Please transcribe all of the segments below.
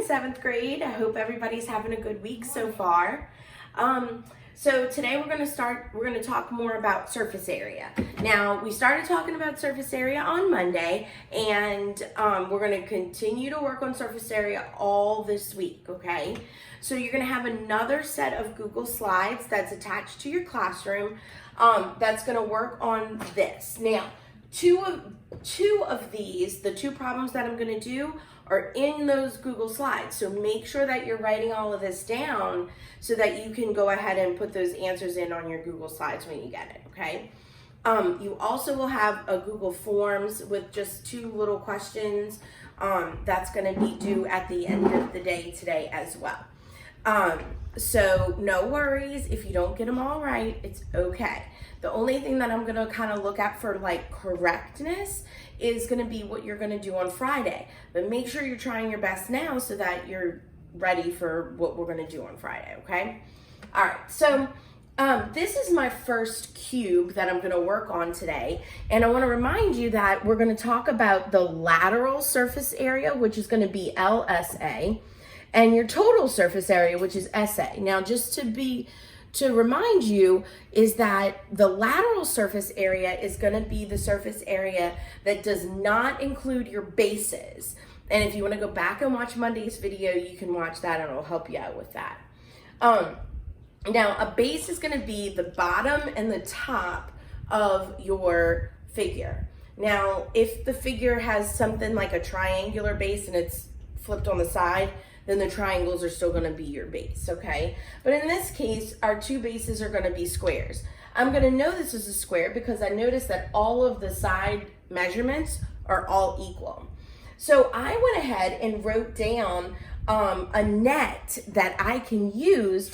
in 7th grade. I hope everybody's having a good week so far. So today we're going to talk more about surface area. Now, we started talking about surface area on Monday, and we're going to continue to work on surface area all this week, okay? So you're going to have another set of Google Slides that's attached to your classroom that's going to work on this. Now, two of these, the two problems that I'm going to do, are in those Google Slides. So make sure that you're writing all of this down so that you can go ahead and put those answers in on your Google Slides when you get it, okay? You also will have a Google Forms with just 2 little questions that's going to be due at the end of the day today as well. So no worries if you don't get them all right, it's okay. The only thing that I'm gonna kind of look at for like correctness is gonna be what you're gonna do on Friday. But make sure you're trying your best now so that you're ready for what we're gonna do on Friday, okay? All right, so this is my first cube that I'm gonna work on today. And I wanna remind you that we're gonna talk about the lateral surface area, which is gonna be LSA, and your total surface area, which is SA. Now, just to remind you is that the lateral surface area is going to be the surface area that does not include your bases. And if you want to go back and watch Monday's video, you can watch that and it'll help you out with that. Now, a base is going to be the bottom and the top of your figure. Now, if the figure has something like a triangular base and it's flipped on the side, then the triangles are still going to be your base, okay? But in this case, our 2 bases are going to be squares. I'm going to know this is a square because I noticed that all of the side measurements are all equal. So I went ahead and wrote down a net that I can use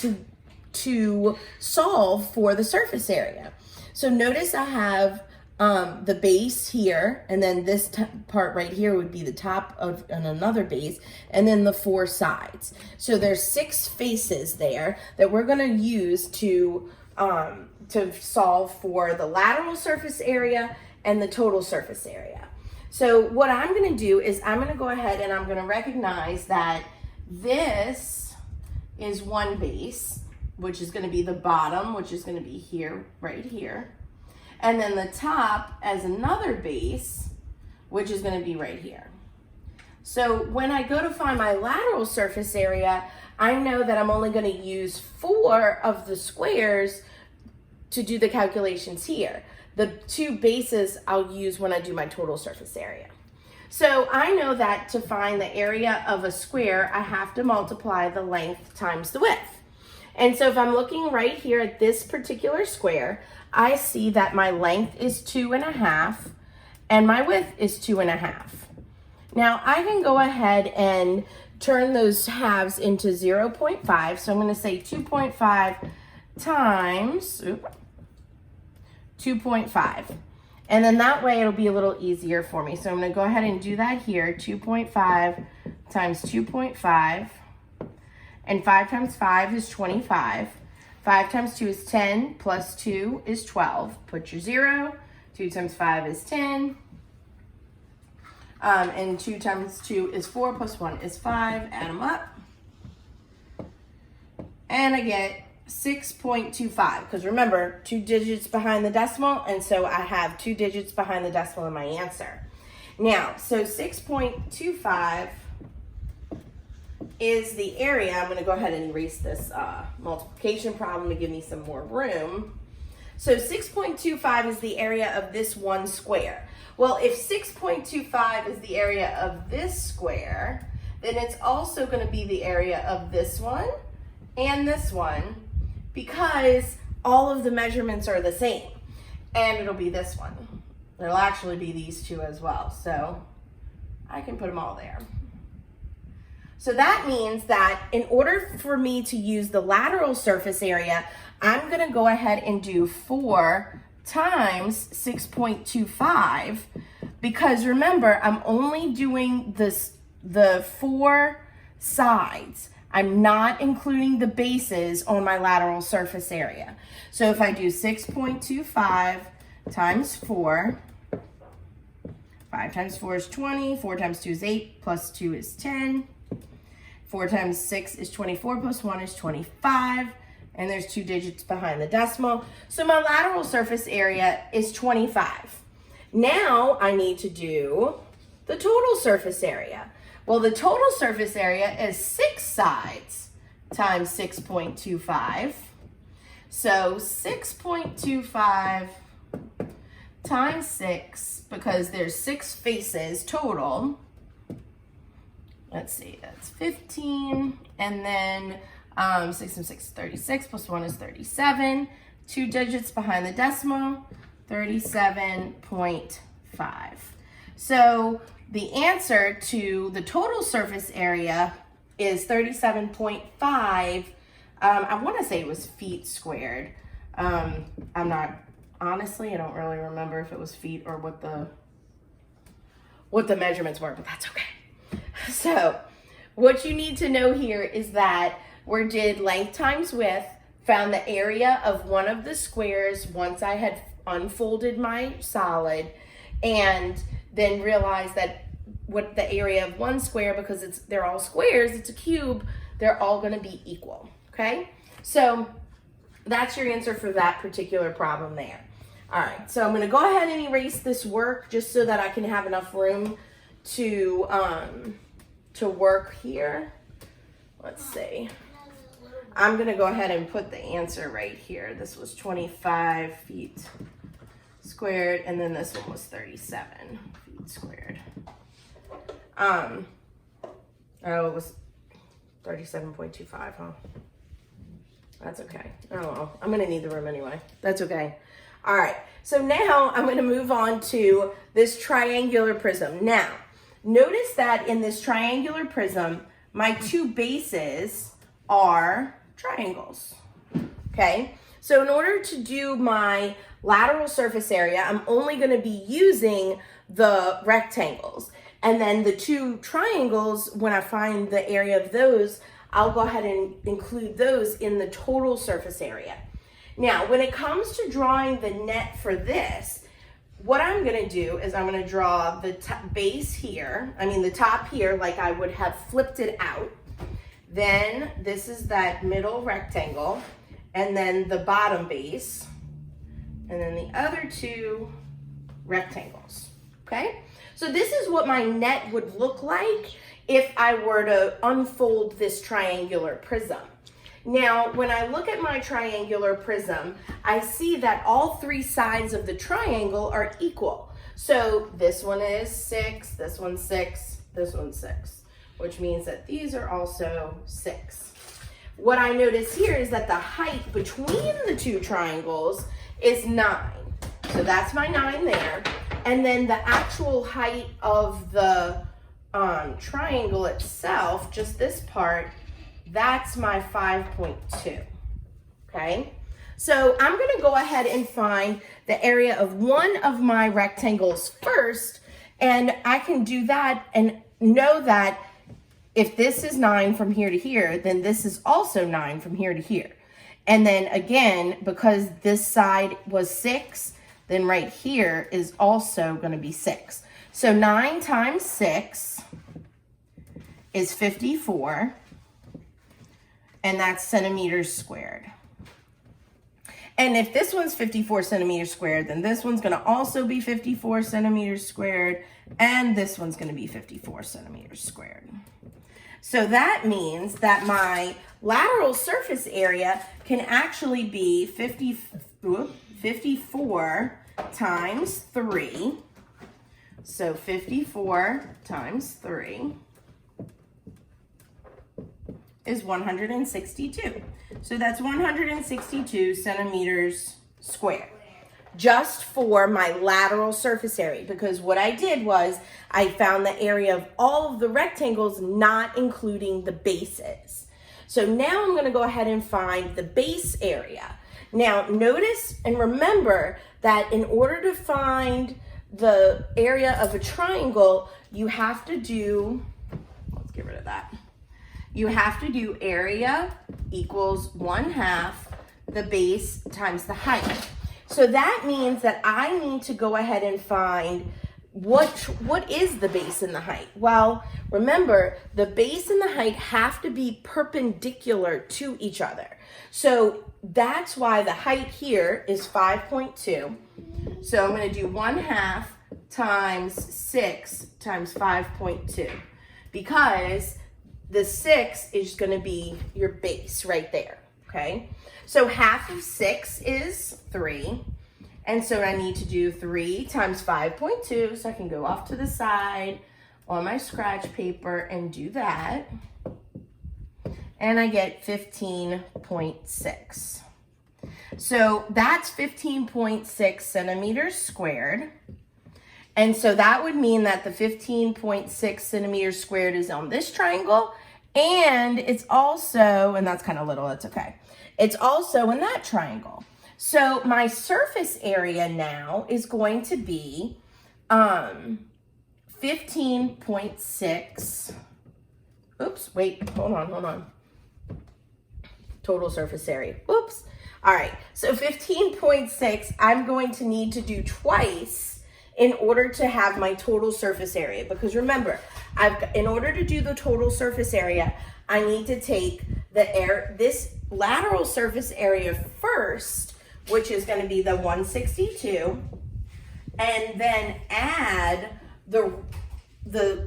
to solve for the surface area. So notice I have the base here, and then this part right here would be the top of another base, and then the 4 sides. So there's 6 faces there that we're going to use to solve for the lateral surface area and the total surface area. So what I'm going to do is I'm going to go ahead and I'm going to recognize that this is one base, which is going to be the bottom, which is going to be here, right here. And then the top as another base, which is going to be right here. So when I go to find my lateral surface area, I know that I'm only going to use 4 of the squares to do the calculations here. The 2 bases I'll use when I do my total surface area. So I know that to find the area of a square, I have to multiply the length times the width. And so if I'm looking right here at this particular square, I see that my length is 2.5 and my width is 2.5. Now I can go ahead and turn those halves into 0.5. So I'm going to say 2.5 times 2.5. And then that way it'll be a little easier for me. So I'm going to go ahead and do that here. 2.5 times 2.5. And 5 times 5 is 25. 5 times 2 is 10, plus 2 is 12. Put your 0. 2 times 5 is 10. And 2 times 2 is 4, plus 1 is 5. Add them up. And I get 6.25. Because remember, 2 digits behind the decimal, and so I have 2 digits behind the decimal in my answer. Now, so 6.25 is the area. I'm going to go ahead and erase this multiplication problem to give me some more room. So 6.25 is the area of this one square. Well, if 6.25 is the area of this square, then it's also going to be the area of this one and this one, because all of the measurements are the same. And it'll be this one. It'll actually be these 2 as well. So I can put them all there. So that means that in order for me to use the lateral surface area, I'm going to go ahead and do 4 times 6.25, because remember, I'm only doing the 4 sides. I'm not including the bases on my lateral surface area. So if I do 6.25 times 4, 5 times 4 is 20, 4 times 2 is 8, plus 2 is 10. 4 times 6 is 24 plus 1 is 25. And there's 2 digits behind the decimal. So my lateral surface area is 25. Now I need to do the total surface area. Well, the total surface area is 6 sides times 6.25. So 6.25 times 6, because there's 6 faces total. Let's see, that's 15. And then 6 and 6 is 36, plus 1 is 37. 2 digits behind the decimal, 37.5. So the answer to the total surface area is 37.5. I want to say it was feet squared. I'm not, honestly, I don't really remember if it was feet or what the measurements were, but that's okay. So what you need to know here is that we did length times width, found the area of one of the squares once I had unfolded my solid, and then realized that what the area of one square, because they're all squares, it's a cube, they're all going to be equal. Okay, so that's your answer for that particular problem there. All right, so I'm going to go ahead and erase this work just so that I can have enough room to work here. Let's see. I'm going to go ahead and put the answer right here. This was 25 feet squared, and then this one was 37 feet squared. Oh, it was 37.25, huh? That's okay. Oh well, I'm gonna need the room anyway. That's okay. All right, so now I'm gonna move on to this triangular prism. Now, notice that in this triangular prism, my 2 bases are triangles, okay? So in order to do my lateral surface area, I'm only gonna be using the rectangles. And then the 2 triangles, when I find the area of those, I'll go ahead and include those in the total surface area. Now, when it comes to drawing the net for this, what I'm gonna do is I'm gonna draw the base here, the top here, like I would have flipped it out. Then this is that middle rectangle, and then the bottom base, and then the other 2 rectangles, okay? So this is what my net would look like if I were to unfold this triangular prism. Now, when I look at my triangular prism, I see that all 3 sides of the triangle are equal. So this one is 6, this one's 6, this one's 6, which means that these are also 6. What I notice here is that the height between the 2 triangles is 9. So that's my 9 there. And then the actual height of the triangle itself, just this part, that's my 5.2, okay? So I'm gonna go ahead and find the area of one of my rectangles first, and I can do that and know that if this is 9 from here to here, then this is also 9 from here to here. And then again, because this side was 6, then right here is also going to be 6. So 9 times 6 is 54, and that's centimeters squared. And if this one's 54 centimeters squared, then this one's going to also be 54 centimeters squared, and this one's going to be 54 centimeters squared. So that means that my lateral surface area can actually be 54 times 3. So 54 times 3 is 162. So that's 162 centimeters squared, just for my lateral surface area, because what I did was I found the area of all of the rectangles, not including the bases. So now I'm going to go ahead and find the base area. Now notice and remember that in order to find the area of a triangle, you have to do, let's get rid of that. You have to do area equals 1/2 the base times the height. So that means that I need to go ahead and find what is the base and the height? Well, remember, the base and the height have to be perpendicular to each other. So that's why the height here is 5.2. So I'm going to do 1/2 times 6 times 5.2, because the 6 is going to be your base right there, okay? So 1/2 of 6 is 3. And so I need to do 3 times 5.2, so I can go off to the side on my scratch paper and do that. And I get 15.6. So that's 15.6 centimeters squared. And so that would mean that the 15.6 centimeters squared is on this triangle, and it's also, and that's kind of little, that's okay. It's also in that triangle. So my surface area now is going to be 15.6. Oops, wait, hold on. Total surface area. Oops. All right, so 15.6, I'm going to need to do twice in order to have my total surface area. Because remember, in order to do the total surface area, I need to take this lateral surface area first, which is going to be the 162, and then add the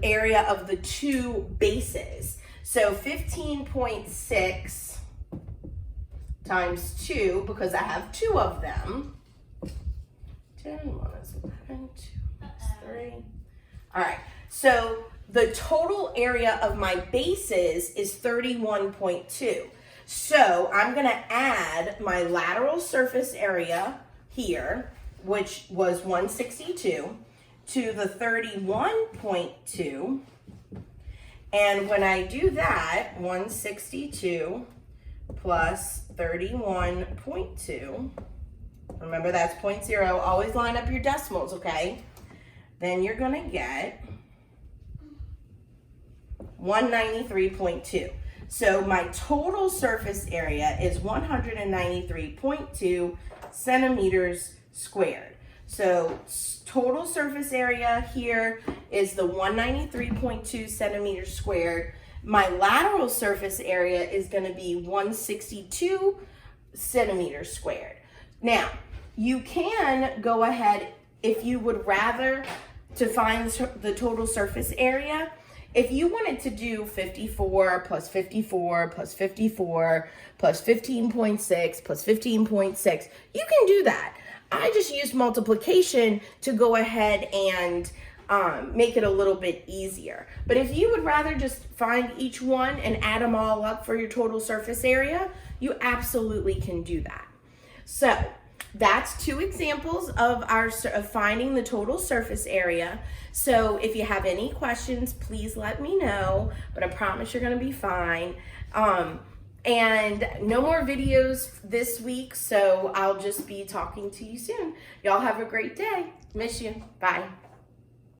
area of the two bases. So 15.6 times 2, because I have 2 of them. 10 minus 11, 2 minus 3. All right, so the total area of my bases is 31.2. So I'm going to add my lateral surface area here, which was 162, to the 31.2. And when I do that, 162 plus 31.2, remember that's 0.0, always line up your decimals, okay? Then you're going to get 193.2. So my total surface area is 193.2 centimeters squared. So total surface area here is the 193.2 centimeters squared. My lateral surface area is going to be 162 centimeters squared. Now, you can go ahead, if you would rather, to find the total surface area. If you wanted to do 54 plus 54 plus 54 plus 15.6 plus 15.6, you can do that. I just used multiplication to go ahead and make it a little bit easier. But if you would rather just find each one and add them all up for your total surface area, you absolutely can do that. So that's 2 examples of finding the total surface area. So if you have any questions, please let me know, but I promise you're going to be fine. And no more videos this week, so I'll just be talking to you soon. Y'all have a great day. Miss you. Bye.